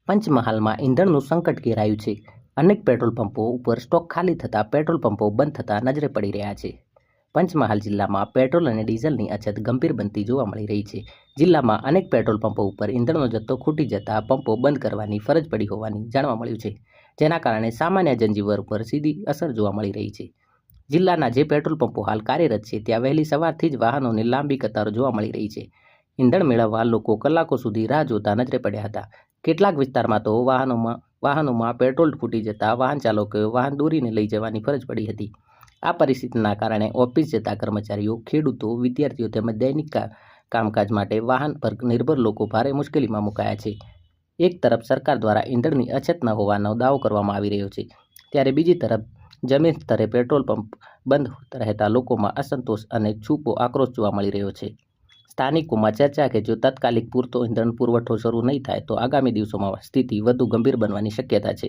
પંચમહાલમાં ઈંધણનું સંકટ ઘેરાયું છે. અનેક પેટ્રોલ પંપો ઉપર સ્ટોક ખાલી થતાં પેટ્રોલ પંપો બંધ થતાં નજરે પડી રહ્યા છે. પંચમહાલ જિલ્લામાં પેટ્રોલ અને ડીઝલની અછત ગંભીર બનતી જોવા મળી રહી છે. જિલ્લામાં અનેક પેટ્રોલ પંપો ઉપર ઈંધણનો જથ્થો ખૂટી જતા પંપો બંધ કરવાની ફરજ પડી હોવાની જાણવા મળ્યું છે, જેના કારણે સામાન્ય જનજીવન પર સીધી અસર જોવા મળી રહી છે. જિલ્લાના જે પેટ્રોલ પંપો હાલ કાર્યરત છે ત્યાં વહેલી સવારથી જ વાહનોની લાંબી કતારો જોવા મળી રહી છે. ઈંધણ મેળવવા લોકો કલાકો સુધી રાહ જોતા નજરે પડ્યા હતા. કેટલાક વિસ્તારમાં તો વાહનોમાં પેટ્રોલ ખૂટી જતા વાહન ચાલકોએ વાહન દોરીને લઈ જવાની ફરજ પડી હતી. આ પરિસ્થિતિના કારણે ઓફિસ જતા કર્મચારીઓ, ખેડૂતો, વિદ્યાર્થીઓ તેમજ દૈનિક કામકાજ માટે વાહન પર નિર્ભર લોકો ભારે મુશ્કેલીમાં મુકાયા છે. એક તરફ સરકાર દ્વારા ઈંધણની અછત ન હોવાનો દાવો કરવામાં આવી રહ્યો છે, ત્યારે બીજી તરફ જમીન સ્તરે પેટ્રોલ પંપ બંધ રહેતા લોકોમાં અસંતોષ અને છૂપો આક્રોશ જોવા મળી રહ્યો છે. સ્થાનિકોમાં ચર્ચા કે જો તાત્કાલિક પૂરતો ઈંધણ પુરવઠો શરૂ નહીં થાય તો આગામી દિવસોમાં સ્થિતિ વધુ ગંભીર બનવાની શક્યતા છે.